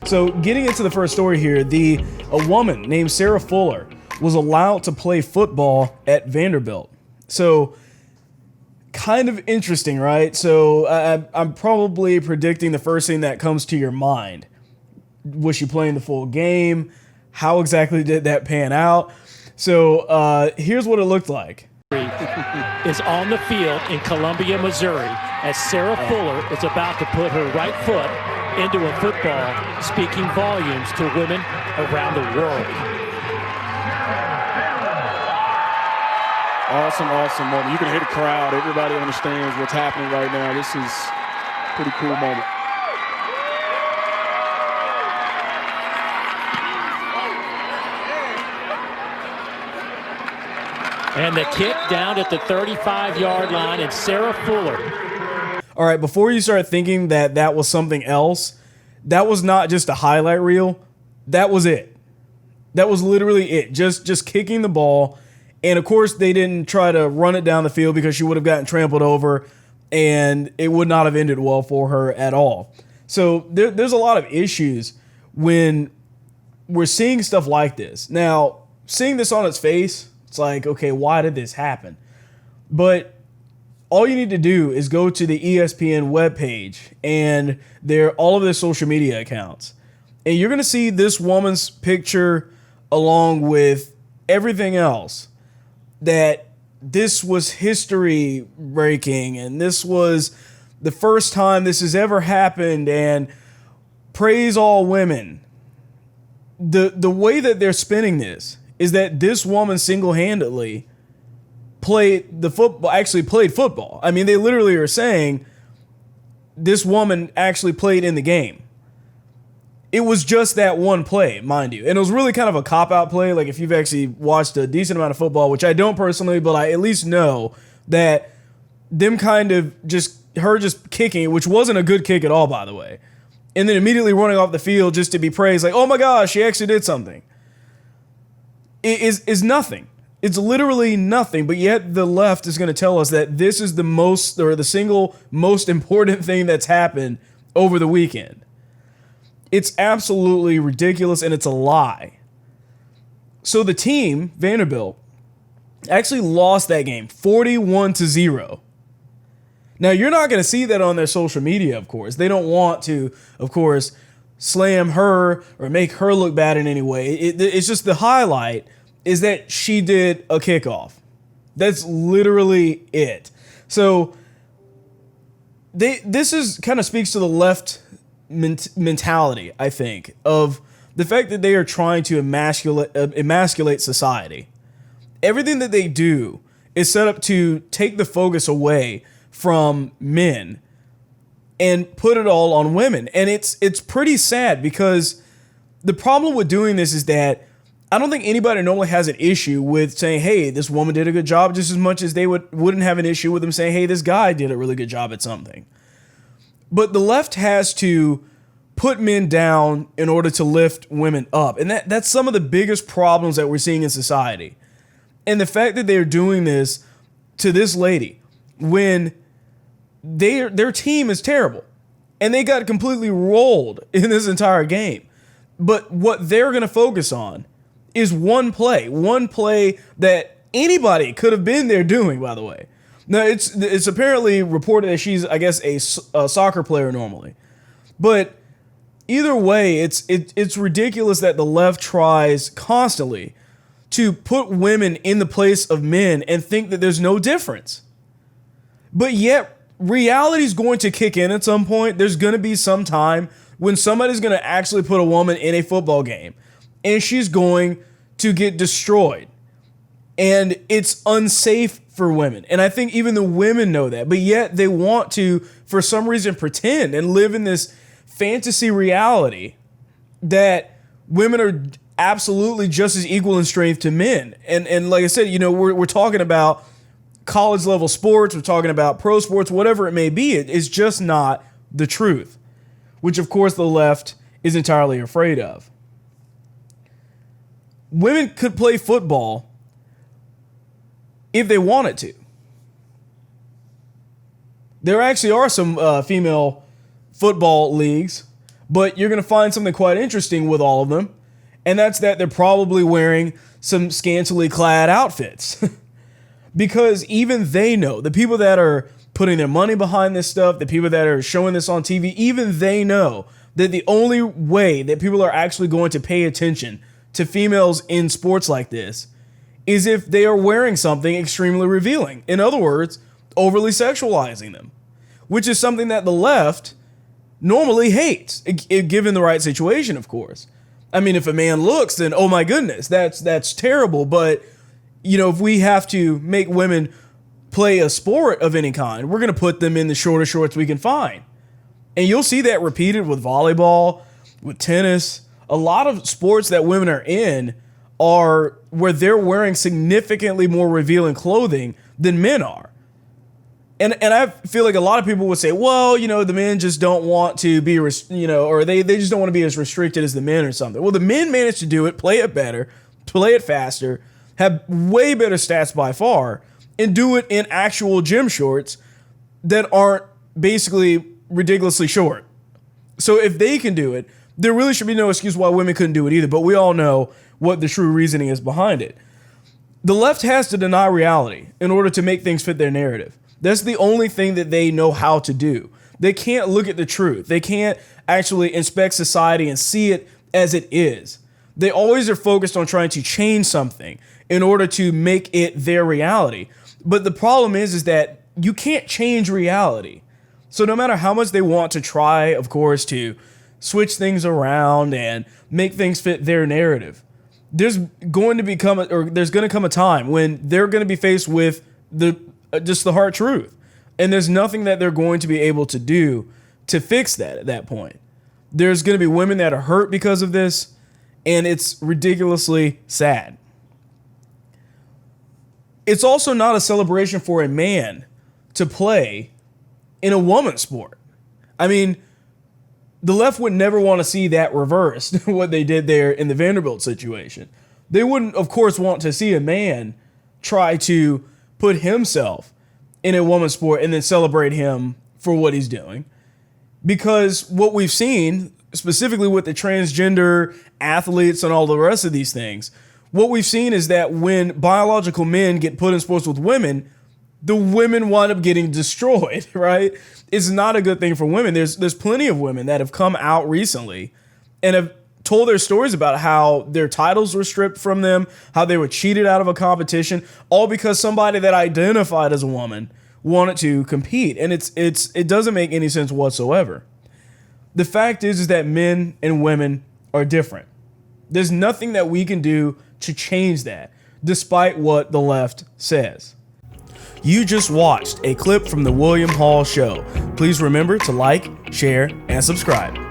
So getting into the first story here, a woman named Sarah Fuller was allowed to play football at Vanderbilt. So kind of interesting, right? So I'm probably predicting the first thing that comes to your mind. Was she playing the full game? How exactly did that pan out? So here's what it looked like. Is on the field in Columbia, Missouri, as Sarah Fuller is about to put her right foot into a football, speaking volumes to women around the world. Awesome moment. You can hear the crowd. Everybody understands what's happening right now. This is a pretty cool moment. And the kick down at the 35-yard line, and Sarah Fuller. All right, before you start thinking that was something else, that was not just a highlight reel. That was it. That was literally it. Just kicking the ball. And of course, they didn't try to run it down the field because she would have gotten trampled over and it would not have ended well for her at all. So there's a lot of issues when we're seeing stuff like this. Now, seeing this on its face, it's like, okay, why did this happen? But all you need to do is go to the ESPN webpage and all of their social media accounts. And you're going to see this woman's picture along with everything else, that this was history breaking and this was the first time this has ever happened and praise all women. The way that they're spinning this is that this woman single-handedly played football. I mean, they literally are saying this woman actually played in the game. It was just that one play, mind you. And it was really kind of a cop-out play. Like, if you've actually watched a decent amount of football, which I don't personally, but I at least know that them kind of her just kicking, which wasn't a good kick at all, by the way, and then immediately running off the field just to be praised, like, oh my gosh, she actually did something, is nothing. It's literally nothing, but yet the left is going to tell us that this is the single most important thing that's happened over the weekend. It's absolutely ridiculous, and it's a lie. So the team, Vanderbilt, actually lost that game 41-0. Now, you're not going to see that on their social media, of course. They don't want to, of course, slam her or make her look bad in any way. It's just the highlight is that she did a kickoff. That's literally it. So this kind of speaks to the left mentality, I think, of the fact that they are trying to emasculate society. Everything that they do is set up to take the focus away from men and put it all on women. And it's pretty sad, because the problem with doing this is that I don't think anybody normally has an issue with saying, hey, this woman did a good job, just as much as they wouldn't have an issue with them saying, hey, this guy did a really good job at something. But the left has to put men down in order to lift women up. And that's some of the biggest problems that we're seeing in society. And the fact that they're doing this to this lady when their team is terrible and they got completely rolled in this entire game. But what they're going to focus on is one play that anybody could have been there doing, by the way. Now, it's apparently reported that she's, I guess, a soccer player normally. But either way, it's ridiculous that the left tries constantly to put women in the place of men and think that there's no difference. But yet, reality's going to kick in at some point. There's going to be some time when somebody's going to actually put a woman in a football game, and she's going to get destroyed. And it's unsafe for women. And I think even the women know that. But yet they want to, for some reason, pretend and live in this fantasy reality that women are absolutely just as equal in strength to men. And like I said, we're talking about college level sports, we're talking about pro sports, whatever it may be. It's just not the truth, which of course the left is entirely afraid of. Women could play football if they wanted to. There actually are some female football leagues. But you're going to find something quite interesting with all of them, and that's that they're probably wearing some scantily clad outfits. Because even they know, the people that are putting their money behind this stuff, the people that are showing this on TV, even they know that the only way that people are actually going to pay attention to females in sports like this is if they are wearing something extremely revealing. In other words, overly sexualizing them, which is something that the left normally hates, given the right situation, of course. I mean, if a man looks, then oh my goodness, that's terrible. But you know, if we have to make women play a sport of any kind, we're going to put them in the shortest shorts we can find. And you'll see that repeated with volleyball, with tennis. A lot of sports that women are in are where they're wearing significantly more revealing clothing than men are. And I feel like a lot of people would say, well, you know, the men just don't want to be, or they just don't want to be as restricted as the men or something. Well, the men manage to do it, play it better, play it faster, have way better stats by far, and do it in actual gym shorts that aren't basically ridiculously short. So if they can do it, there really should be no excuse why women couldn't do it either. But we all know what the true reasoning is behind it. The left has to deny reality in order to make things fit their narrative. That's the only thing that they know how to do. They can't look at the truth. They can't actually inspect society and see it as it is. They always are focused on trying to change something in order to make it their reality. But the problem is that you can't change reality. So no matter how much they want to try, of course, to switch things around and make things fit their narrative, there's going to come a time when they're going to be faced with just the hard truth. And there's nothing that they're going to be able to do to fix that at that point. There's going to be women that are hurt because of this, and it's ridiculously sad. It's also not a celebration for a man to play in a woman's sport. I mean, the left would never want to see that reversed, what they did there in the Vanderbilt situation. They wouldn't, of course, want to see a man try to put himself in a woman's sport and then celebrate him for what he's doing. Because what we've seen, specifically with the transgender athletes and all the rest of these things, what we've seen is that when biological men get put in sports with women, the women wind up getting destroyed, right? It's not a good thing for women. There's plenty of women that have come out recently and have told their stories about how their titles were stripped from them, how they were cheated out of a competition, all because somebody that identified as a woman wanted to compete. And it doesn't make any sense whatsoever. The fact is that men and women are different. There's nothing that we can do to change that, despite what the left says. You just watched a clip from the William Hall Show. Please remember to like, share, and subscribe.